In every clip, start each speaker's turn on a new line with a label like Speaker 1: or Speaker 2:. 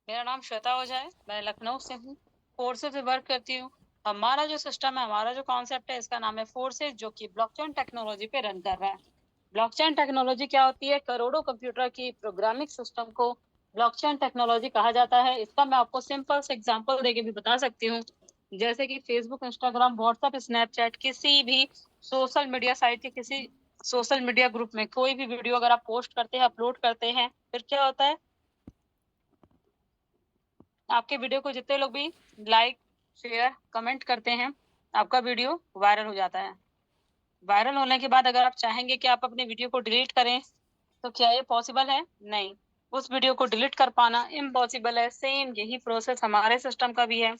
Speaker 1: मेरा नाम श्वेता ओझा है। मैं लखनऊ से हूँ। फोर्सेस से वर्क करती हूँ। हमारा जो सिस्टम है, हमारा जो कॉन्सेप्ट है, इसका नाम है फोर्सेस, जो कि ब्लॉकचेन टेक्नोलॉजी पे रन कर रहा है। ब्लॉकचेन टेक्नोलॉजी क्या होती है? करोड़ों कंप्यूटर की प्रोग्रामिंग सिस्टम को ब्लॉकचेन टेक्नोलॉजी कहा जाता है। इसका मैं आपको सिंपल से एग्जांपल देके भी बता सकती हूँ। जैसे कि फेसबुक, इंस्टाग्राम, व्हाट्सएप, स्नैपचैट, किसी भी सोशल मीडिया साइट के किसी सोशल मीडिया ग्रुप में कोई भी वीडियो अगर आप पोस्ट करते हैं, अपलोड करते हैं, फिर क्या होता है? आपके वीडियो को जितने लोग भी लाइक, शेयर, कमेंट करते हैं, आपका वीडियो वायरल हो जाता है। वायरल होने के बाद अगर आप चाहेंगे कि आप अपने वीडियो को डिलीट करें, तो क्या ये पॉसिबल है? नहीं। उस वीडियो को डिलीट कर पाना इम्पॉसिबल है। सेम यही प्रोसेस हमारे सिस्टम का भी है।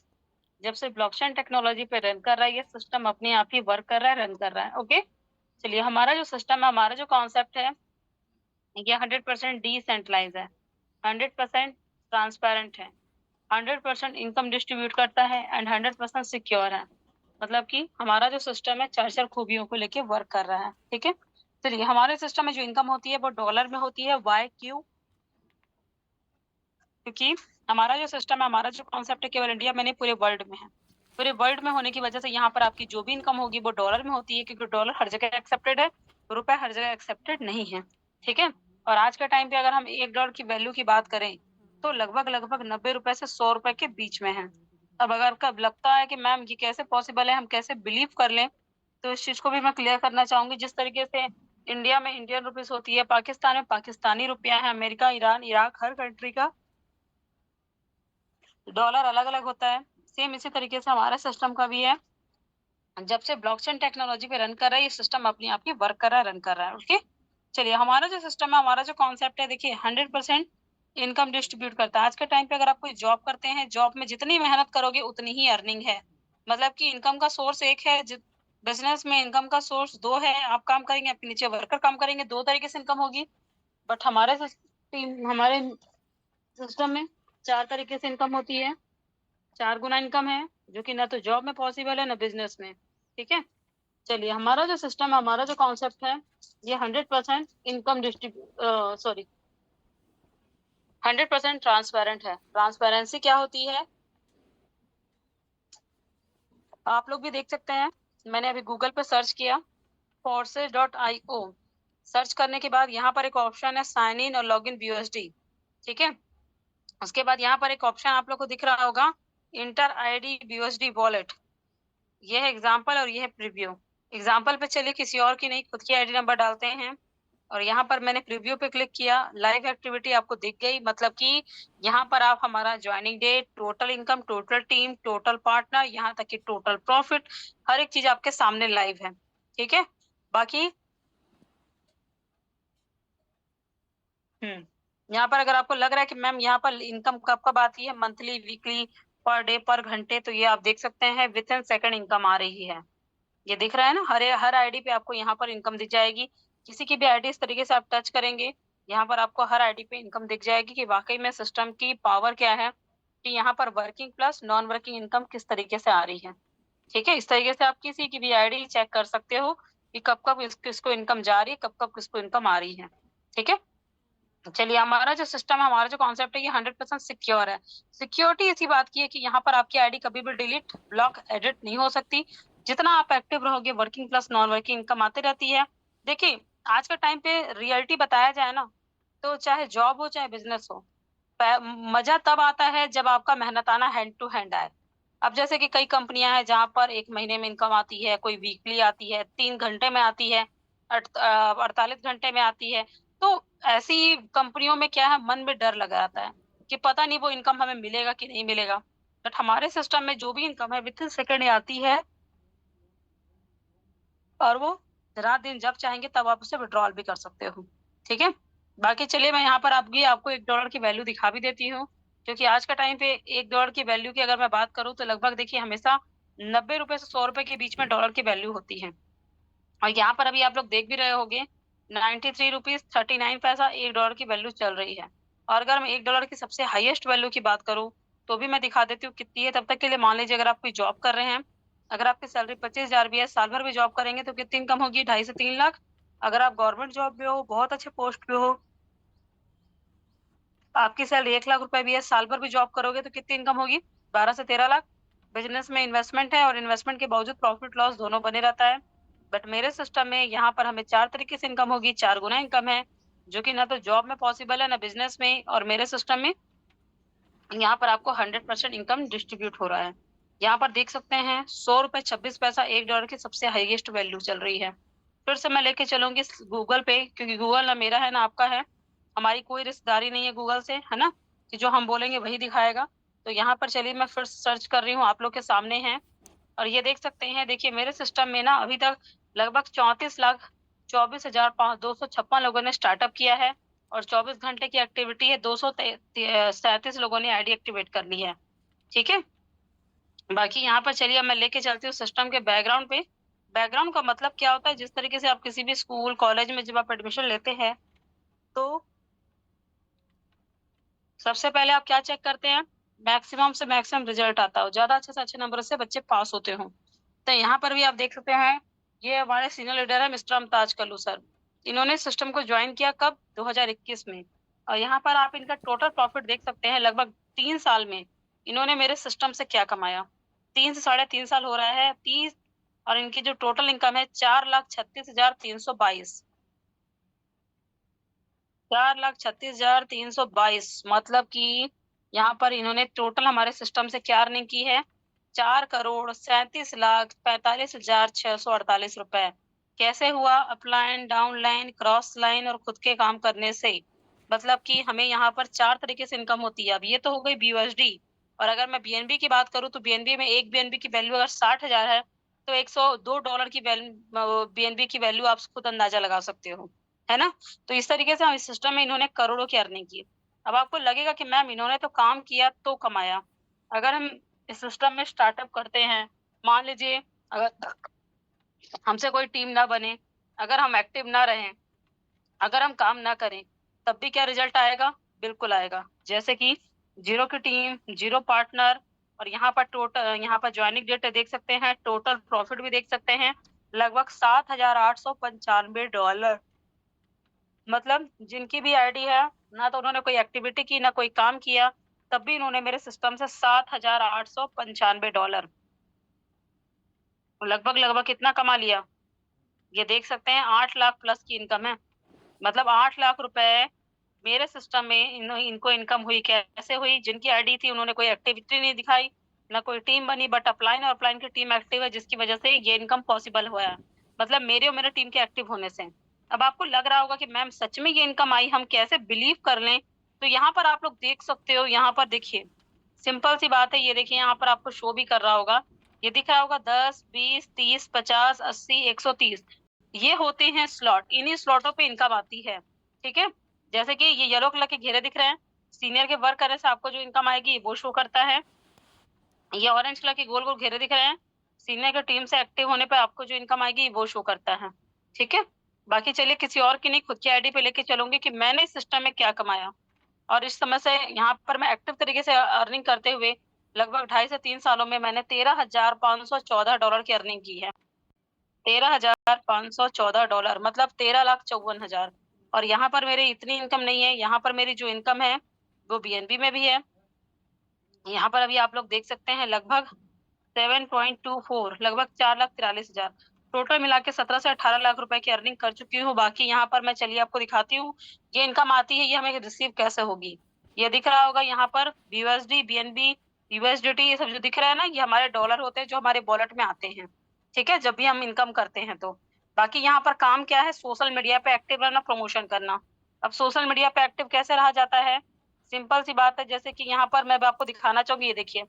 Speaker 1: जब से ब्लॉकचेन टेक्नोलॉजी पे रन कर रहा है, ये सिस्टम अपने आप ही वर्क कर रहा है, रन कर रहा है। ओके, चलिए, हमारा जो सिस्टम है, हमारा जो कॉन्सेप्ट है, ये 100% डिसेंट्रलाइज है, 100% ट्रांसपेरेंट है, 100% इनकम डिस्ट्रीब्यूट करता है एंड 100% सिक्योर है। मतलब कि हमारा जो सिस्टम है, चार चार खूबियों को लेके वर्क कर रहा है। ठीक है, चलिए, हमारे सिस्टम में जो इनकम होती है वो डॉलर में होती है। Y Q? क्योंकि हमारा जो सिस्टम है, हमारा जो कॉन्सेप्ट है, केवल इंडिया में नहीं, पूरे वर्ल्ड में है। पूरे वर्ल्ड में होने की वजह से यहाँ पर आपकी जो भी इनकम होगी वो डॉलर में होती है, क्योंकि डॉलर हर जगह एक्सेप्टेड है, रुपए हर जगह एक्सेप्टेड नहीं है। ठीक है, और आज के टाइम पे अगर हम $1 की वैल्यू की बात करें, तो लगभग लगभग 90 रुपए से 100 रुपए के बीच में है। अब अगर कब लगता है कि मैम ये कैसे पॉसिबल है, हम कैसे बिलीव कर लें, तो इस चीज को भी मैं क्लियर करना चाहूंगी। जिस तरीके से इंडिया में इंडियन रुपीस होती है, पाकिस्तान में पाकिस्तानी रुपया है, अमेरिका, ईरान, इराक, हर कंट्री का डॉलर अलग अलग होता है। सेम इसी तरीके से हमारा सिस्टम का भी है। जब से ब्लॉकचेन टेक्नोलॉजी पे रन कर रहा है, ये सिस्टम अपने आप ही वर्क कर रहा है, रन कर रहा है। ओके, चलिए, हमारा जो सिस्टम है, हमारा जो कॉन्सेप्ट है, देखिए, 100% इनकम डिस्ट्रीब्यूट करता है। आज के टाइम पे अगर आप कोई जॉब करते हैं, जॉब में जितनी मेहनत करोगे उतनी ही अर्निंग है। मतलब कि इनकम का सोर्स एक है, बिजनेस में इनकम का सोर्स दो है। आप काम करेंगे, आपके नीचे वर्कर काम करेंगे, दो तरीके से इनकम होगी। बट हमारे सिस्टम में चार तरीके से इनकम होती है। चार गुना इनकम है, जो कि ना तो जॉब में पॉसिबल है, ना बिजनेस में। ठीक है, चलिए, हमारा जो सिस्टम है, हमारा जो कॉन्सेप्ट है, ये 100% इनकम डिस्ट्रीब्यूट सॉरी 100% ट्रांसपेरेंट है। ट्रांसपेरेंसी क्या होती है, आप लोग भी देख सकते हैं। मैंने अभी गूगल पे सर्च किया, forces.io। सर्च करने के बाद यहाँ पर एक ऑप्शन है साइन इन और लॉग इन BUSD। ठीक है, उसके बाद यहाँ पर एक ऑप्शन आप लोग को दिख रहा होगा, इंटर ID BUSD वॉलेट। ये है एग्जाम्पल और ये है प्रीव्यू। एग्जाम्पल पे चलिए, किसी और की नहीं, खुद की आईडी नंबर डालते हैं। और यहाँ पर मैंने प्रीव्यू पे क्लिक किया, लाइव एक्टिविटी आपको दिख गई। मतलब कि यहाँ पर आप हमारा joining date, total income, total team, total partner, यहाँ तक कि टोटल प्रॉफिट, हर एक चीज आपके सामने लाइव है। ठीक है, बाकी यहाँ पर अगर आपको लग रहा है कि मैम यहाँ पर इनकम कब कब आती है, मंथली, वीकली, पर डे, पर घंटे, तो ये आप देख सकते हैं, विद इन सेकंड इनकम आ रही है। ये दिख रहा है ना, हर हर आईडी पे आपको यहाँ पर इनकम दिख जाएगी। किसी की भी आईडी इस तरीके से आप टच करेंगे, यहाँ पर आपको हर आईडी पे इनकम दिख जाएगी कि वाकई में सिस्टम की पावर क्या है, कि यहाँ पर working plus non working income किस तरीके से आ रही है। ठीक है, इस तरीके से आप किसी की भी आईडी चेक कर सकते हो कि कब कब किसको इनकम जा रही है, कब कब किसको इनकम आ रही है। ठीक है, चलिए, हमारा जो सिस्टम है, हमारा जो कॉन्सेप्ट है, ये 100% सिक्योर है। सिक्योरिटी इसी बात की है कि यहाँ पर आपकी आईडी कभी भी डिलीट, ब्लॉक, एडिट नहीं हो सकती। जितना आप एक्टिव रहोगे, working plus non working income आती रहती है। देखिए, आज के टाइम पे रियलिटी बताया जाए ना, तो चाहे जॉब हो चाहे बिजनेस हो, मजा तब आता है जब आपका मेहनताना हैंड टू हैंड आए। अब जैसे कि कई कंपनियां हैं जहां पर एक महीने में इनकम आती है, कोई वीकली आती है, 3 घंटे में आती है, 48 घंटे में आती है। तो ऐसी कंपनियों में क्या है, मन में डर लगा रहता है कि पता नहीं वो इनकम हमें मिलेगा कि नहीं मिलेगा। बट हमारे सिस्टम में जो भी इनकम है, विद इन सेकेंड आती है, और वो रात दिन जब चाहेंगे तब आप उसे विड्रॉल भी कर सकते हो। ठीक है, बाकी चलिए, मैं यहाँ पर आपको $1 की वैल्यू दिखा भी देती हूँ। क्योंकि आज का टाइम पे $1 की वैल्यू की अगर मैं बात करूँ, तो लगभग देखिए, हमेशा 90 रुपए से 100 रुपए के बीच में डॉलर की वैल्यू होती है। और यहाँ पर अभी आप लोग देख भी रहे होंगे, 93 रुपीज 39 पैसा $1 की वैल्यू चल रही है। और अगर मैं $1 की सबसे हाईएस्ट वैल्यू की बात करूँ, तो भी मैं दिखा देती हूँ कितनी है। तब तक के लिए मान लीजिए, अगर आप कोई जॉब कर रहे हैं, अगर आपकी सैलरी 25,000 भी है, साल भर भी जॉब करेंगे तो कितनी इनकम होगी? 2.5 से 3 लाख। अगर आप गवर्नमेंट जॉब में हो, बहुत अच्छे पोस्ट पे हो, आपकी सैलरी 1 लाख रुपए भी है, साल भर भी जॉब करोगे तो कितनी इनकम होगी? 12 से 13 लाख। बिजनेस में इन्वेस्टमेंट है और इन्वेस्टमेंट के बावजूद प्रॉफिट लॉस दोनों बने रहता है। बट मेरे सिस्टम में यहाँ पर हमें 4 तरीके से इनकम होगी, 4 गुना इनकम है, जो कि ना तो जॉब में पॉसिबल है ना बिजनेस में। और मेरे सिस्टम में यहाँ पर आपको 100% इनकम डिस्ट्रीब्यूट हो रहा है। यहाँ पर देख सकते हैं 100 रुपए 26 पैसा $1 की सबसे हाईएस्ट वैल्यू चल रही है। फिर से मैं लेके चलूंगी गूगल पे, क्योंकि गूगल ना मेरा है ना आपका है, हमारी कोई रिश्तेदारी नहीं है गूगल से, है ना, कि जो हम बोलेंगे वही दिखाएगा। तो यहाँ पर चलिए मैं फिर सर्च कर रही हूँ, आप लोग के सामने है। और ये देख सकते हैं, देखिए मेरे सिस्टम में ना अभी तक लगभग 34,24,256 लोगों ने स्टार्टअप किया है और 24 घंटे की एक्टिविटी है, 237 लोगों ने आईडी एक्टिवेट कर ली है। ठीक है, बाकी यहाँ पर चलिए मैं लेके चलती हूँ सिस्टम के बैकग्राउंड पे। बैकग्राउंड का मतलब क्या होता है, जिस तरीके से आप किसी भी स्कूल कॉलेज में जब आप एडमिशन लेते हैं तो सबसे पहले आप क्या चेक करते हैं, मैक्सिमम से मैक्सिमम रिजल्ट आता हो, ज्यादा अच्छे से अच्छे नंबर से बच्चे पास होते हो। तो यहाँ पर भी आप देख सकते हैं, ये हमारे सीनियर लीडर है मिस्टर अमताज कल्लू सर। इन्होंने सिस्टम को ज्वाइन किया कब? 2021 में। और यहाँ पर आप इनका टोटल प्रॉफिट देख सकते हैं, लगभग 3 साल में इन्होंने मेरे सिस्टम से क्या कमाया। 3 से 3.5 साल हो रहा है 30, और इनकी जो टोटल इनकम है 4,36,322। 4,36,322 मतलब कि यहाँ पर इन्होंने टोटल हमारे सिस्टम से क्या अर्निंग की है? 4,37,45,648 रुपए। कैसे हुआ? Upline, down line, cross line और खुद के काम करने से। मतलब कि हमें यहाँ पर 4 तरीके से इनकम होती है। अब ये तो हो गई BUSD, और अगर मैं BNB की बात करूँ तो BNB में एक BNB की वैल्यू अगर 60,000 है तो $102 की BNB की वैल्यू आप खुद अंदाजा लगा सकते हो, है ना। तो इस तरीके से हम इस सिस्टम में इन्होंने करोड़ों की अर्निंग की। अब आपको लगेगा कि मैम इन्होंने तो काम किया तो कमाया। अगर हम इस सिस्टम में स्टार्टअप करते हैं, मान लीजिए अगर हमसे कोई टीम ना बने, अगर हम एक्टिव ना रहें, अगर हम काम ना करें, तब भी क्या रिजल्ट आएगा? बिल्कुल आएगा। जैसे कि 0 की टीम, 0 पार्टनर, और यहाँ पर टोटल, यहाँ पर ज्वाइनिंग डेट देख सकते हैं, टोटल प्रॉफिट भी देख सकते हैं, लगभग $7,895। मतलब जिनकी भी आईडी है, ना तो उन्होंने कोई एक्टिविटी की ना कोई काम किया, तब भी इन्होंने मेरे सिस्टम से $7,895 लगभग लगभग कितना कमा लिया, ये देख सकते हैं। 8 लाख प्लस की इनकम है। मतलब 8 लाख रुपए मेरे सिस्टम में इनको इनकम हुई। कैसे हुई? जिनकी आईडी थी उन्होंने कोई एक्टिविटी नहीं दिखाई, ना कोई टीम बनी, बट अपलाइन और अपलाइन की टीम एक्टिव है, जिसकी वजह से ये इनकम पॉसिबल हुआ है। मतलब मेरे और मेरे टीम के एक्टिव होने से। अब आपको लग रहा होगा कि मैम सच में ये इनकम आई, हम कैसे बिलीव कर लें? तो यहाँ पर आप लोग देख सकते हो, यहाँ पर देखिए सिंपल सी बात है, ये देखिए यहाँ पर आपको शो भी कर रहा होगा, ये दिख रहा होगा 10, 20, 30, 50, 80, 130, ये होते हैं स्लॉट। इन्हीं स्लॉटों पे इनकम आती है। ठीक है, जैसे कि ये येलो कलर के घेरे दिख रहे हैं, सीनियर के वर्क करने से आपको जो इनकम आएगी वो शो करता है। ये ऑरेंज कलर के गोल गोल घेरे दिख रहे हैं, सीनियर के टीम से एक्टिव होने पे आपको जो इनकम आएगी वो शो करता है। ठीक है, बाकी चलिए किसी और की नहीं, खुद की आईडी पे लेके चलूंगी कि मैंने इस सिस्टम में क्या कमाया। और इस समय से यहाँ पर मैं एक्टिव तरीके से अर्निंग करते हुए लगभग 2.5 से 3 सालों में मैंने $13,514 की अर्निंग की है। $13,514 मतलब 13,54,000। और यहाँ पर मेरी इतनी इनकम नहीं है, यहाँ पर मेरी जो इनकम है वो BNB में भी है। यहाँ पर अभी आप लोग देख सकते हैं लगभग 7.24, लगभग 4,43,000। टोटल मिला के 17 से 18 लाख रुपए की अर्निंग कर चुकी हूँ। बाकी यहाँ पर मैं चलिए आपको दिखाती हूँ ये इनकम आती है, ये हमें रिसीव कैसे होगी। ये दिख रहा होगा यहाँ पर BUSD, BNB, USDT, ये सब जो दिख रहा है ना, ये हमारे डॉलर होते हैं जो हमारे वॉलेट में आते हैं। ठीक है, जब भी हम इनकम करते हैं तो। बाकी यहाँ पर काम क्या है? सोशल मीडिया पे एक्टिव रहना, प्रमोशन करना। अब सोशल मीडिया पे एक्टिव कैसे रहा जाता है? सिंपल सी बात है, जैसे कि यहाँ पर मैं आपको दिखाना चाहूंगी, ये देखिए,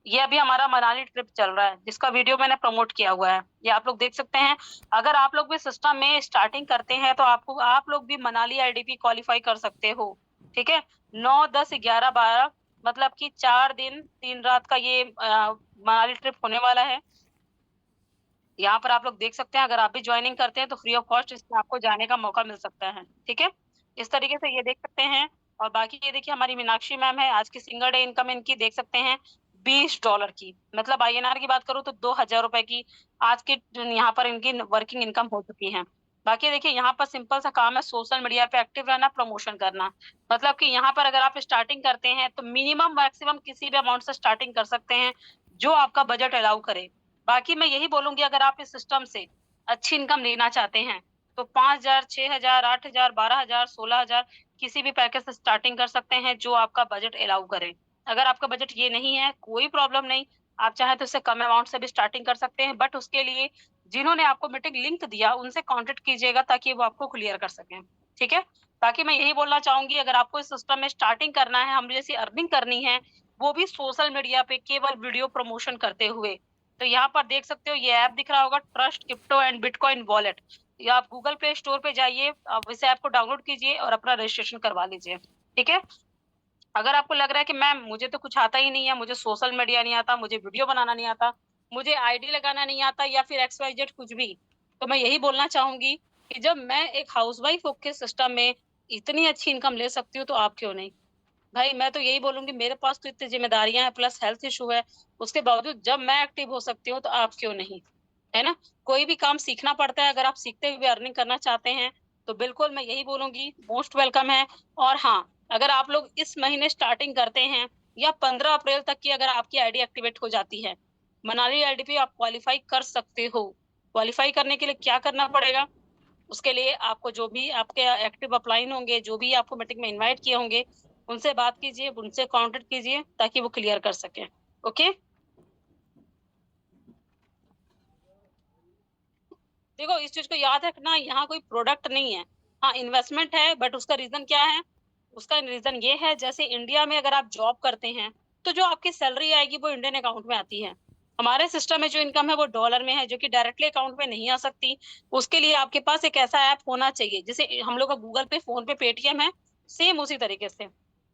Speaker 1: ये अभी हमारा मनाली ट्रिप चल रहा है, जिसका वीडियो मैंने प्रमोट किया हुआ है, ये आप लोग देख सकते हैं। अगर आप लोग भी सिस्टम में स्टार्टिंग करते हैं तो आपको, आप लोग भी मनाली IDP क्वालिफाई कर सकते हो। ठीक है, 9, 10, 11, 12 मतलब कि 4 दिन 3 रात का ये मनाली ट्रिप होने वाला है। यहाँ पर आप लोग देख सकते हैं, अगर आप भी ज्वाइनिंग करते हैं तो फ्री ऑफ कॉस्ट इसमें आपको जाने का मौका मिल सकता है। ठीक है, इस तरीके से ये देख सकते हैं। और बाकी ये देखिए हमारी मीनाक्षी मैम है, आज की सिंगल डे इनकम इनकी देख सकते हैं $20 की, मतलब INR की बात करूँ तो 2,000 रुपए की आज के यहाँ पर इनकी वर्किंग इनकम हो चुकी है। बाकी देखिए यहाँ पर सिंपल सा काम है, सोशल मीडिया पे एक्टिव रहना, प्रमोशन करना। मतलब कि यहाँ पर अगर आप स्टार्टिंग करते हैं तो मिनिमम मैक्सिमम किसी भी अमाउंट से स्टार्टिंग कर सकते हैं जो आपका बजट अलाउ करे। बाकी मैं यही बोलूंगी, अगर आप इस सिस्टम से अच्छी इनकम लेना चाहते हैं तो 5,000, 6,000, 8,000, 12,000, 16,000 किसी भी पैकेज से स्टार्टिंग कर सकते हैं जो आपका बजट अलाउ करे। अगर आपका बजट ये नहीं है, कोई प्रॉब्लम नहीं, आप चाहे तो इससे कम अमाउंट से भी स्टार्टिंग कर सकते हैं, बट उसके लिए जिन्होंने आपको मीटिंग लिंक दिया उनसे कांटेक्ट कीजिएगा ताकि वो आपको क्लियर कर सकें। ठीक है। बाकी मैं यही बोलना चाहूंगी, अगर आपको इस सिस्टम में स्टार्टिंग करना है, हम जैसी अर्निंग करनी है, वो भी सोशल मीडिया पे केवल वीडियो प्रमोशन करते हुए, तो यहाँ पर देख सकते हो ये ऐप दिख रहा होगा, trust crypto and bitcoin wallet. या आप गूगल प्ले स्टोर पे जाइए, आप इस ऐप को डाउनलोड कीजिए और अपना रजिस्ट्रेशन करवा लीजिए। ठीक है। अगर आपको लग रहा है कि मैम मुझे तो कुछ आता ही नहीं है, मुझे सोशल मीडिया नहीं आता, मुझे वीडियो बनाना नहीं आता, मुझे आईडी लगाना नहीं आता, या फिर XYZ कुछ भी, तो मैं यही बोलना चाहूंगी कि जब मैं एक हाउसवाइफ होके सिस्टम में इतनी अच्छी इनकम ले सकती हूँ तो आप क्यों नहीं। भाई मैं तो यही बोलूंगी, मेरे पास तो इतनी जिम्मेदारियां हैं प्लस हेल्थ इशू है, उसके बावजूद जब मैं एक्टिव हो सकती हूँ तो आप क्यों नहीं। है ना। कोई भी काम सीखना पड़ता है, अगर आप सीखते हुए अर्निंग करना चाहते हैं तो बिल्कुल मैं यही बोलूंगी, मोस्ट वेलकम है। और हाँ, अगर आप लोग इस महीने स्टार्टिंग करते हैं या 15 अप्रैल तक की अगर आपकी आईडी एक्टिवेट हो जाती है, मनाली आईडी पे आप क्वालिफाई कर सकते हो। क्वालिफाई करने के लिए क्या करना पड़ेगा, उसके लिए आपको जो भी आपके एक्टिव अपलाइन होंगे, जो भी आपको मीटिंग में इनवाइट किए होंगे, उनसे बात कीजिए, उनसे कांटेक्ट कीजिए ताकि वो क्लियर कर सके। ओके। देखो इस चीज को याद रखना, यहाँ कोई प्रोडक्ट नहीं है। हाँ इन्वेस्टमेंट है, बट उसका रीजन क्या है, उसका रीजन ये है, जैसे इंडिया में अगर आप जॉब करते हैं तो जो आपकी सैलरी आएगी वो इंडियन अकाउंट में आती है। हमारे सिस्टम में जो इनकम है वो डॉलर में है, जो कि डायरेक्टली अकाउंट में नहीं आ सकती। उसके लिए आपके पास एक ऐसा ऐप होना चाहिए, जैसे हम लोग का गूगल पे, फोन पे, पेटीएम है, सेम उसी तरीके से।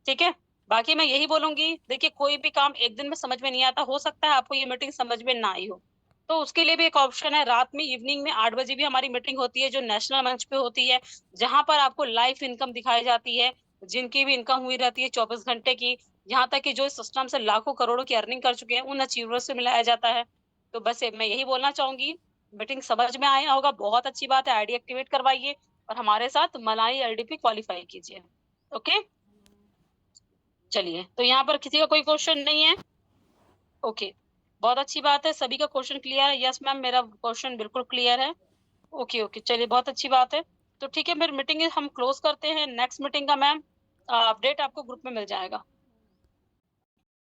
Speaker 1: ठीक है। बाकी मैं यही बोलूंगी, देखिए कोई भी काम एक दिन में समझ में नहीं आता, हो सकता है आपको ये मीटिंग समझ में ना आई हो, तो उसके लिए भी एक ऑप्शन है, रात में इवनिंग में 8 बजे भी हमारी मीटिंग होती है जो नेशनल मंच पे होती है, जहां पर आपको लाइव इनकम दिखाई जाती है, जिनकी भी इनकम हुई रहती है 24 घंटे की, यहाँ तक कि जो इस सिस्टम से लाखों करोड़ों की अर्निंग कर चुके हैं उन अचीवर्स से मिलाया जाता है। तो बस मैं यही बोलना चाहूंगी, मीटिंग समझ में आया होगा, बहुत अच्छी बात है, आईडी एक्टिवेट करवाइए और हमारे साथ मलाई आईडी क्वालिफाई कीजिए। ओके। चलिए, तो यहाँ पर किसी का कोई क्वेश्चन नहीं है। ओके, बहुत अच्छी बात है, सभी का क्वेश्चन क्लियर है। यस मैम, मेरा क्वेश्चन बिल्कुल क्लियर है। ओके ओके, चलिए बहुत अच्छी बात है। तो ठीक है, फिर मीटिंग हम क्लोज करते हैं। नेक्स्ट मीटिंग का मैम अपडेट आपको ग्रुप में मिल जाएगा।